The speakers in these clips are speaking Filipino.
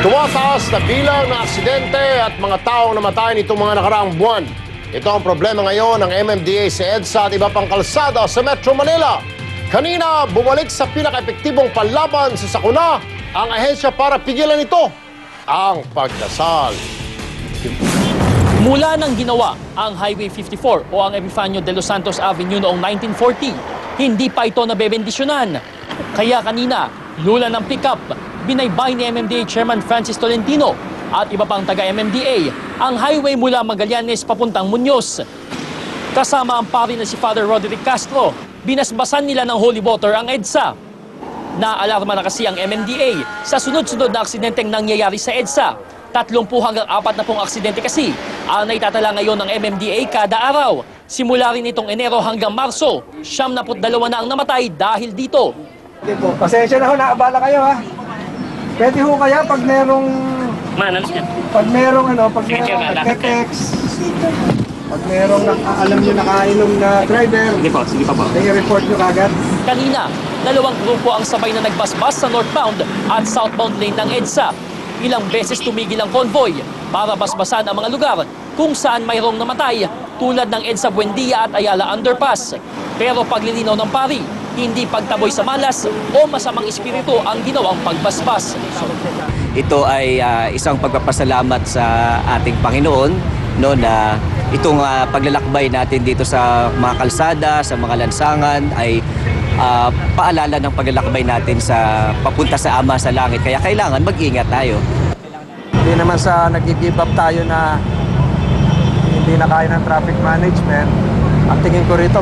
Tumataas na bilang ng aksidente at mga taong namatay nitong mga nakaraang buwan. Ito ang problema ngayon ng MMDA sa EDSA at iba pang kalsada sa Metro Manila. Kanina, bumalik sa pinaka-epektibong panlaban sa sakuna ang ahensya para pigilan ito, ang pagdasal. Mula nang ginawa ang Highway 54 o ang Epifanio de los Santos Avenue noong 1940, hindi pa ito nabebendisyonan. Kaya kanina, lula ng pickup, binaybay ni MMDA Chairman Francis Tolentino at iba pang taga-MMDA ang highway mula Magallanes papuntang Muñoz. Kasama ang pari na si Father Roderick Castro, binasbasan nila ng holy water ang EDSA. Naalarma na kasi ang MMDA sa sunod-sunod na aksidenteng nangyayari sa EDSA. 30 hanggang 40 aksidente kasi ang naitatala ngayon ng MMDA kada araw. Simula rin itong Enero hanggang Marso, 72 na ang namatay dahil dito. Hindi po. Pasensya na ho, naabala kayo ha. Pwede ho kaya pag merong pag merong text, pag merong alam niyo nakainom na driver, sige pa po. I-report niyo kagad. Kanina, 2 grupo ang sabay na nagbasbas sa northbound at southbound lane ng EDSA. Ilang beses tumigil ang convoy para basbasan ang mga lugar kung saan mayroong namatay tulad ng EDSA Buendia at Ayala Underpass. Pero paglilinaw ng pari, hindi pagtaboy sa malas o masamang espiritu ang ginawang pagbasbas. Ito ay isang pagpapasalamat sa ating Panginoon na itong paglalakbay natin dito sa mga kalsada, sa mga lansangan ay paalala ng paglalakbay natin sa papunta sa Ama sa Langit. Kaya kailangan mag-ingat tayo. Hindi naman sa nag-give up tayo na hindi na kaya ng traffic management. Ang tingin ko rito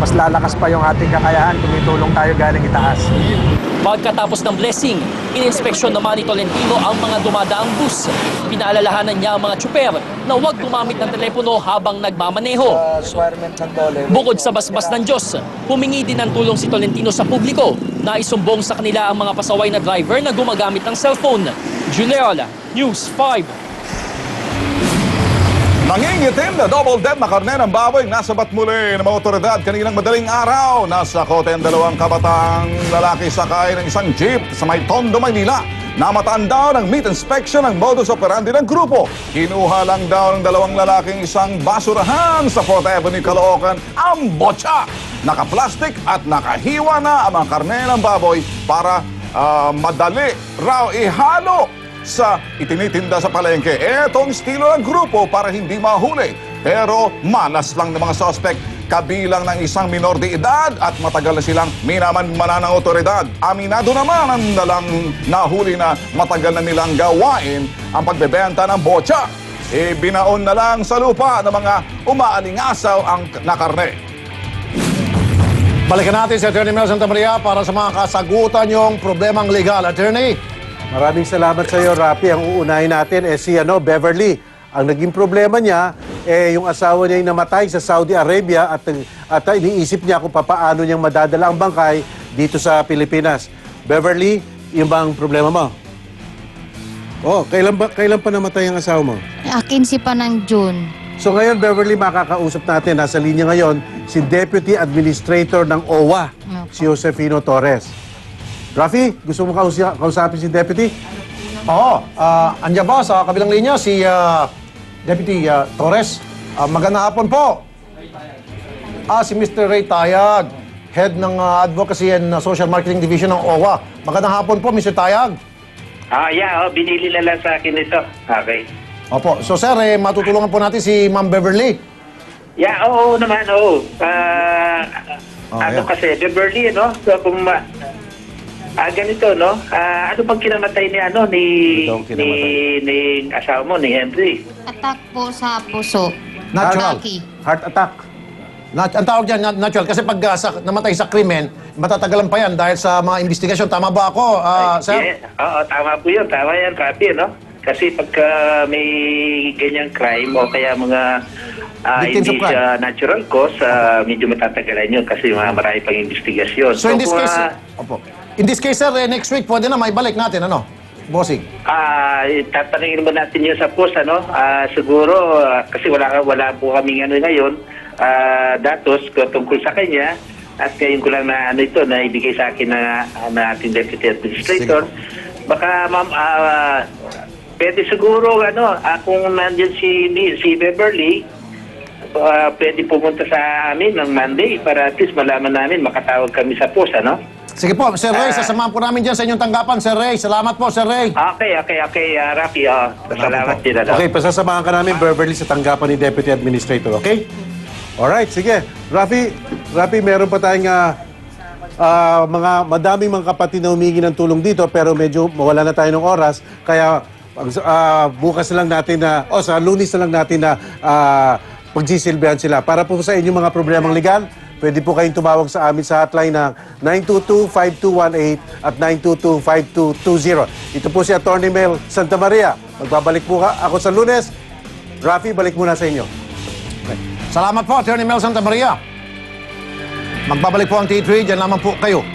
mas lalakas pa yung ating kakayahan kung itulong tayo galing itaas. Pagkatapos ng blessing, ininspeksyon naman ni Tolentino ang mga dumadaang bus. Pinaalalahanan niya ang mga tsuper na huwag gumamit ng telepono habang nagmamaneho. Bukod sa basbas ng Diyos, humingi din ng tulong si Tolentino sa publiko na isumbong sa kanila ang mga pasaway na driver na gumagamit ng cellphone. Juleola, News 5. Nangingitim na double dead na karne ng baboy nasabat muli ng mga otoridad kaninang madaling araw. Nasa kote ang 2 kabatang lalaki sakay ng isang jeep sa may Tondo, Maynila. Namataan daw ng meat inspection ang modus operandi ng grupo. Kinuha lang daw ng 2 lalaking isang basurahan sa 4th Avenue, Caloocan ang botsa. Naka-plastic at nakahiwa na ang mga karne ng baboy para madali raw ihalo sa itinitinda sa palengke. Etong estilo ng grupo para hindi mahuli. Pero malas lang ng mga suspect, kabilang ng isang minor de edad at matagal na silang minamanmanan ng otoridad. Aminado naman ang nalang nahuli na matagal na nilang gawain ang pagbebenta ng botsa. Binaon na lang sa lupa ng mga umaalingasaw ang nakarne. Balikan natin si Atty. Mel Santamaria para sa mga kasagutan yung problemang legal. Attorney? Maraming salamat sa iyo, Rapi. Ang uunahin natin si Beverly. Ang naging problema niya, yung asawa niya yung namatay sa Saudi Arabia at iniisip niya kung paano niyang madadala ang bangkay dito sa Pilipinas. Beverly, yung bang problema mo? Oh, kailan pa namatay ang asawa mo? 15 pa ng June. So ngayon, Beverly, makakausap natin. Nasa linya ngayon si Deputy Administrator ng OWA, si Josefino Torres. Rafi, gusto mo kausapin si Deputy? Oo. Andiyan ba sa kabilang linya si Deputy Torres? Magandang hapon po. Si Mr. Ray Tayag, Head ng Advocacy and Social Marketing Division ng OWA. Magandang hapon po, Mr. Tayag. Binili na lang sa akin ito. Okay. Opo. So, sir, matutulungan po natin si Ma'am Beverly. Oo naman, oo. Kasi, Beverly, no? So, kung ganito, no? Ano bang kinamatay ni asawa mo, ni Henry? Attack po sa puso. Natural. Heart attack. Ang tawag dyan, natural. Kasi pag namatay sa krimen, matatagalan pa yan dahil sa mga investigasyon. Tama ba ako, sir? Yeah. Oo, tama po yun. Tama yan, Rapi, no? Kasi pagka may ganyang crime o kaya mga hindi siya natural cause, medyo matatagalan yun kasi marami pang investigasyon. So, in this case, sir, next week pwede na maibalik natin, ano? Bossing. Tatanungin mo natin yun sa post, ano? Siguro, kasi wala po kaming ngayon, datos tungkol sa kanya. At ngayon ko lang na ibigay sa akin na ating Deputy Administrator. Baka ma'am, pwede siguro kung nandiyan si Beverly, pwede pumunta sa amin ng Monday para at least malaman namin, makatawag kami sa post, ano? Sige po, Sir Ray, sasamahan po namin dyan sa inyong tanggapan, Sir Ray. Salamat po, Sir Ray. Okay, Rafi. Salamat din. Okay, pasasamahan ka namin, Beverly, sa tanggapan ni Deputy Administrator, okay? Alright, sige. Rafi, meron pa tayong madaming mga kapatid na humingi ng tulong dito, pero medyo mawala na tayo ng oras. Kaya bukas na lang natin sa Lunes na lang natin na pagsisilbihan sila. Para po sa inyong mga problemang legal, pwede po kayong tumawag sa amin sa hotline ng 922-5218 at 922-5220. Ito po si Atty. Mel Santa Maria. Magbabalik po ako sa Lunes. Rafi, balik muna sa inyo. Salamat po, Atty. Mel Santa Maria. Magbabalik po ang T3, dyan naman po kayo